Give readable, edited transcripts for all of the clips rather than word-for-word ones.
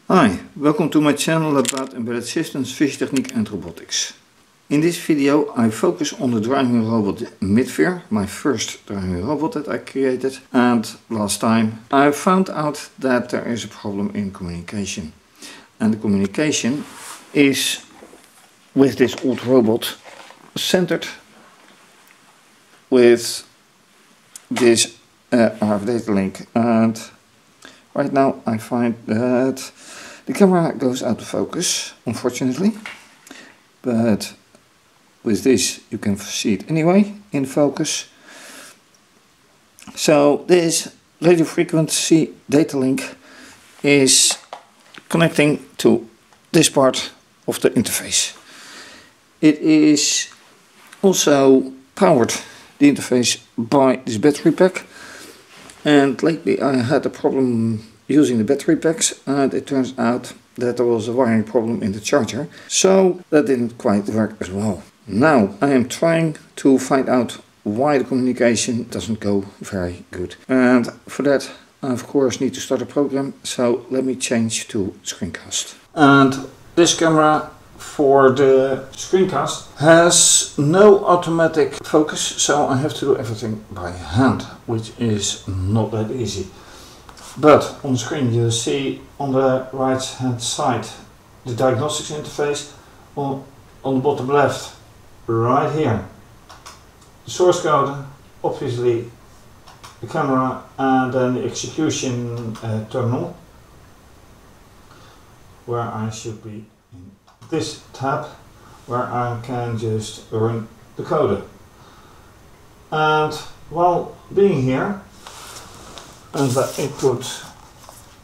Hi, welcome to my channel about embedded systems, fischertechnik and robotics. In this video I focus on the driving robot Mydfir, my first driving robot that I created, and last time I found out that there is a problem in communication. And the communication is with this old robot centered with this RF data link, and right now I find that the camera goes out of focus, unfortunately, but with this you can see it anyway in focus. So this radio frequency data link is connecting to this part of the interface. It is also powered, the interface, by this battery pack, and lately I had a problem using the battery packs, and it turns out that there was a wiring problem in the charger, so that didn't quite work as well. Now I am trying to find out why the communication doesn't go very good, and for that I of course need to start a program, so let me change to screencast. And this camera for the screencast has no automatic focus, so I have to do everything by hand, which is not that easy. But on the screen you see on the right hand side the diagnostics interface, on the bottom left, right here, the source code, obviously the camera, and then the execution terminal, where I should be in this tab, where I can just run the coder. And while being here, and I put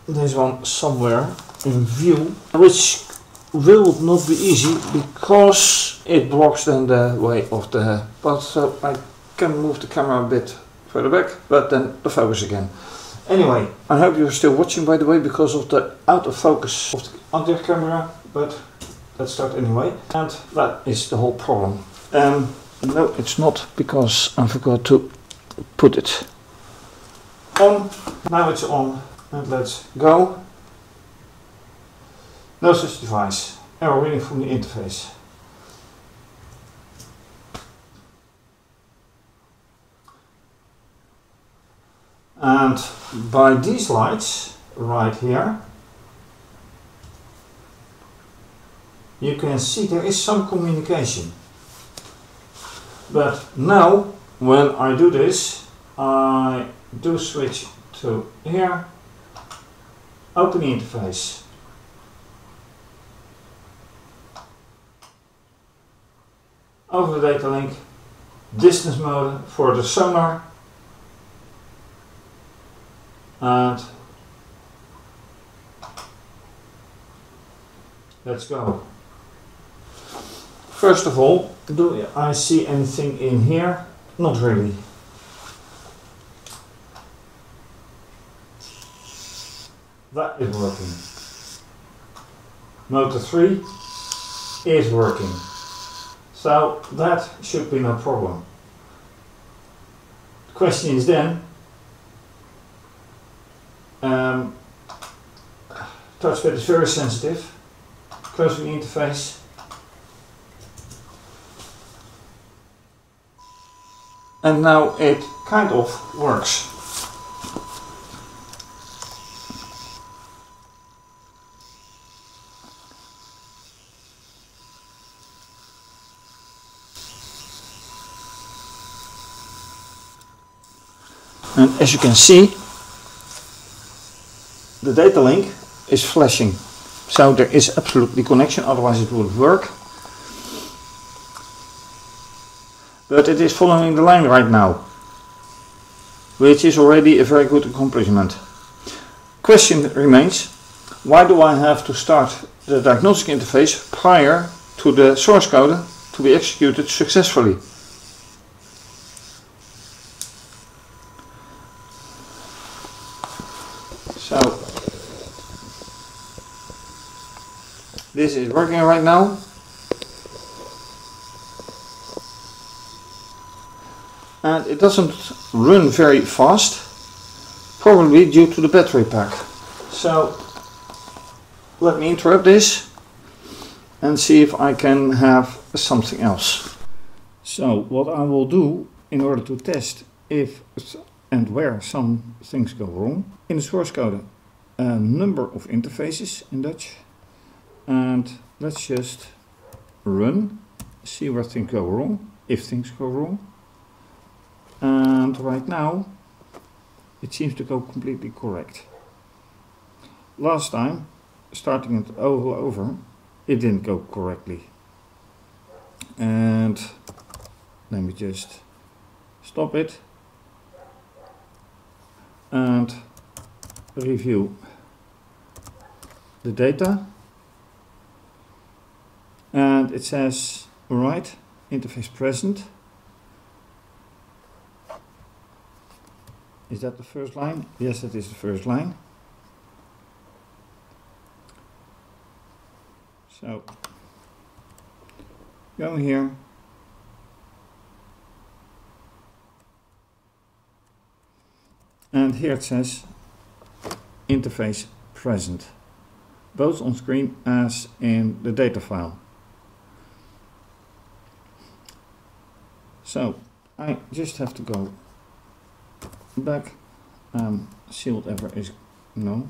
this one somewhere in view, which will not be easy because it blocks then the way of the path, so I can move the camera a bit further back, but then the focus again. Anyway, I hope you're still watching, by the way, because of the out of focus of the other camera, but let's start anyway. And that is the whole problem. No, it's not, because I forgot to put it on. Now it's on, and let's go. No such device. Error reading from the interface. And by these lights right here, you can see there is some communication. But now, when I do this, I do switch to here, open the interface. Over the data link, distance mode for the sonar, and let's go. First of all, do I see anything in here? Not really. That is working. Motor 3 is working. So that should be no problem. The question is then, touchpad is very sensitive. Closing the interface. And now it kind of works. And as you can see, the data link is flashing. So there is absolutely connection, otherwise it would work. But it is following the line right now, which is already a very good accomplishment. Question remains, why do I have to start the diagnostic interface prior to the source code to be executed successfully? So this is working right now. And it doesn't run very fast, probably due to the battery pack. So let me interrupt this and see if I can have something else. So what I will do in order to test if and where some things go wrong, in the source code a number of interfaces in Dutch, and let's just run, see where things go wrong, if things go wrong. And right now it seems to go completely correct. Last time, starting it all over, it didn't go correctly. And let me just stop it and review the data. And it says, alright, interface present. Is that the first line? Yes, that is the first line. So, go here. And here it says interface present, both on screen as in the data file. So I just have to go back, see whatever is, no,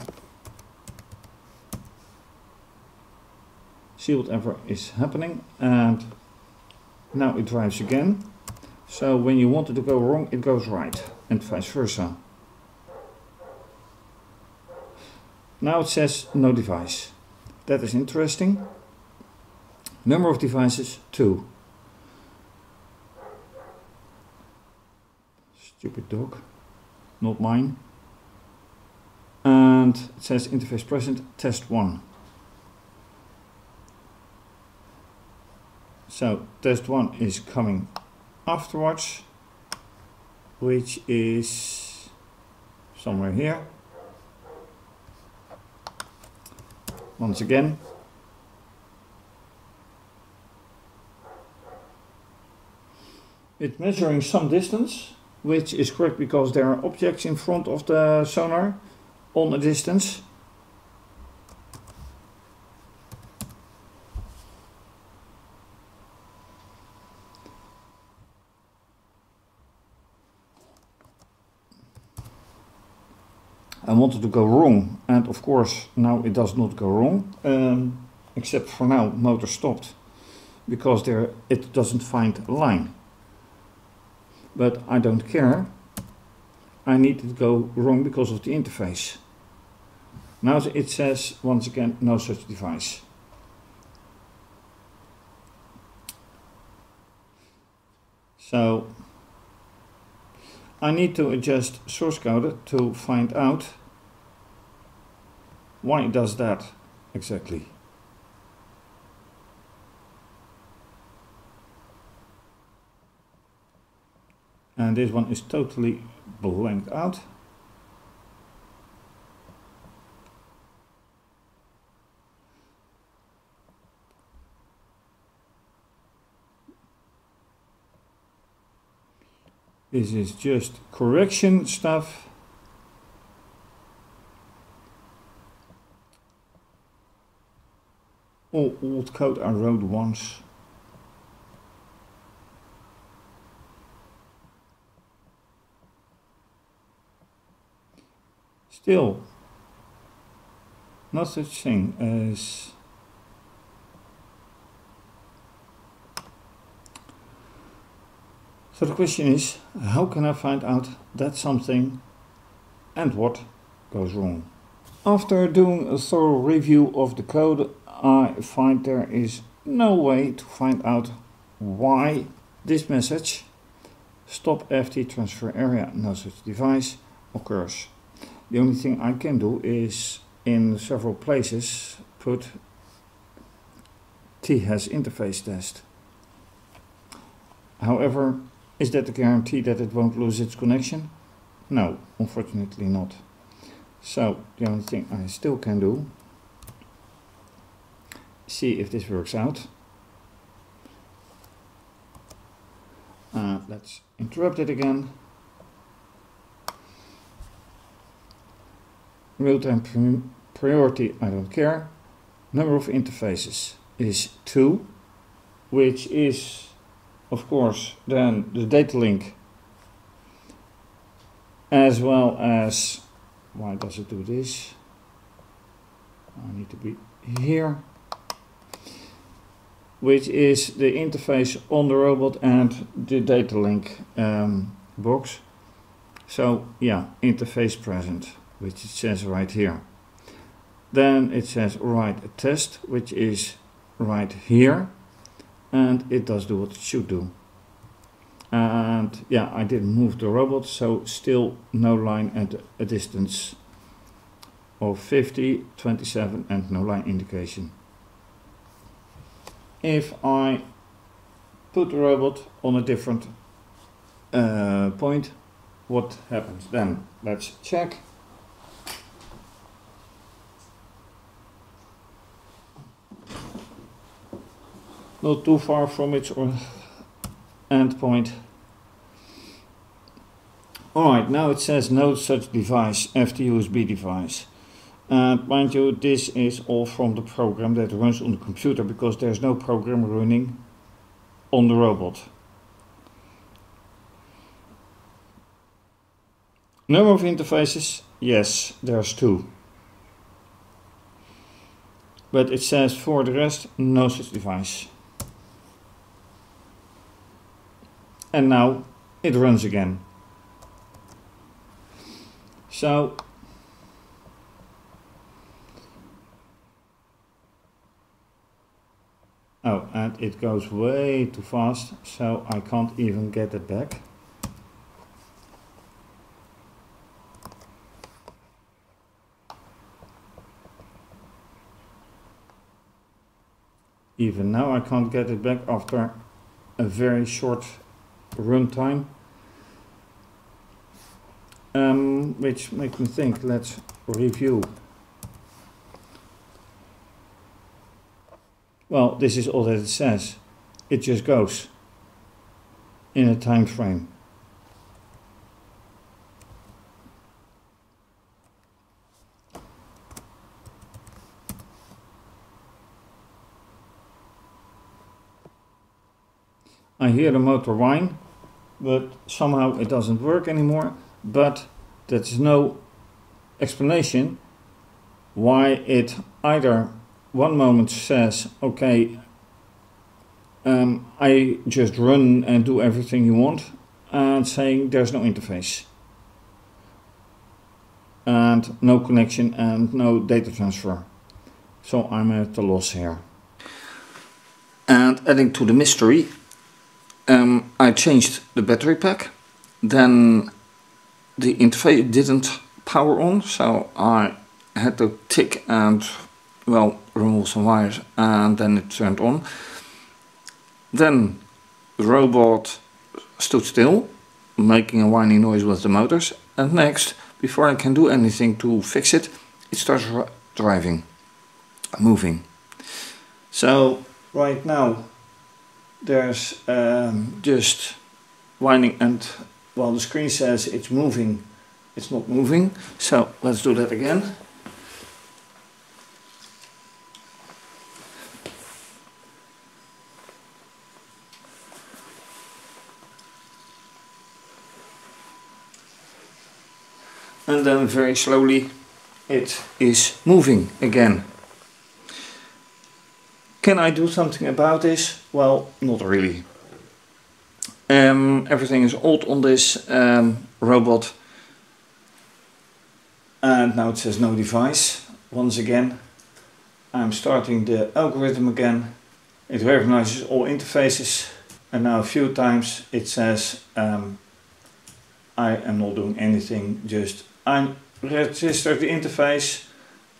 see whatever is happening, and now it drives again. So when you want it to go wrong, it goes right, and vice versa. Now it says no device. That is interesting. Number of devices, 2. Stupid dog, not mine. And it says interface present, test 1. So test 1 is coming afterwards, which is somewhere here. Once again, it's measuring some distance, which is correct because there are objects in front of the sonar on a distance. I wanted to go wrong, and of course now it does not go wrong, except for now motor stopped because it doesn't find a line. But I don't care, I need it to go wrong because of the interface. Now it says once again no such device. So I need to adjust source code to find out why it does that exactly. And this one is totally blanked out. This is just correction stuff. All old code I wrote once. Still, not such thing as so the question is, how can I find out that something and what goes wrong? After doing a thorough review of the code, I find there is no way to find out why this message, stop FT transfer area, no such device, occurs. The only thing I can do is in several places put T has interface test. However, is that a guarantee that it won't lose its connection? No, unfortunately not. So the only thing I still can do, see if this works out. Let's interrupt it again. Real-time priority, I don't care. Number of interfaces is 2, which is of course then the data link, as well as, why does it do this? I need to be here, which is the interface on the robot and the data link box. So yeah, interface present, which it says right here. Then it says write a test, which is right here, and it does do what it should do. And yeah, I didn't move the robot, so still no line at a distance of 50, 27 and no line indication. If I put the robot on a different point, what happens then? Let's check. Not too far from its end point. Alright, now it says no such device after USB device. And mind you, this is all from the program that runs on the computer, because there's no program running on the robot. Number of interfaces, yes, there's 2. But it says for the rest, no such device. And now it runs again. So oh, and it goes way too fast, so I can't even get it back. Even now I can't get it back after a very short runtime, which makes me think, let's review. Well, this is all that it says. It just goes in a time frame. I hear the motor whine, but somehow it doesn't work anymore. But that's no explanation why it either one moment says, okay, I just run and do everything you want, and saying there's no interface and no connection and no data transfer. So I'm at a loss here. And adding to the mystery, I changed the battery pack, then the interface didn't power on, so I had to tick and, well, remove some wires, and then it turned on. Then the robot stood still, making a whining noise with the motors, and next, before I can do anything to fix it, it starts driving, moving. So right now there's just whining, and while the screen says it's moving, it's not moving. So let's do that again. And then very slowly it is moving again. Can I do something about this? Well, not really. Everything is old on this robot. And now it says no device. Once again, I'm starting the algorithm again. It recognizes all interfaces. And now a few times it says I am not doing anything, just I register the interface,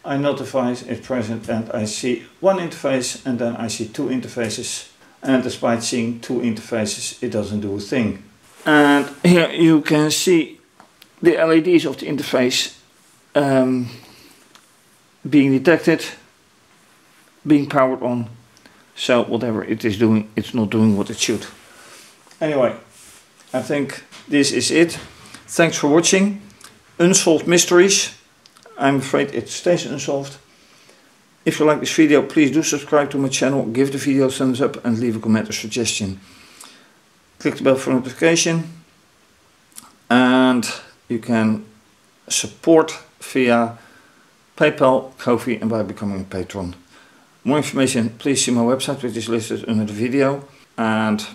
I notify it's present, and I see one interface, and then I see 2 interfaces. And despite seeing 2 interfaces, it doesn't do a thing. And here you can see the LEDs of the interface being detected, being powered on. So whatever it is doing, it's not doing what it should. Anyway, I think this is it. Thanks for watching. Unsolved mysteries. I'm afraid it stays unsolved. If you like this video, please do subscribe to my channel, give the video a thumbs up and leave a comment or suggestion. Click the bell for notification, and you can support via PayPal, Ko-fi and by becoming a patron. More information, please see my website, which is listed under the video, and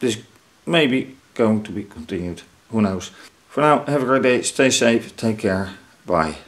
this may be going to be continued, who knows. For now, have a great day, stay safe, take care, bye.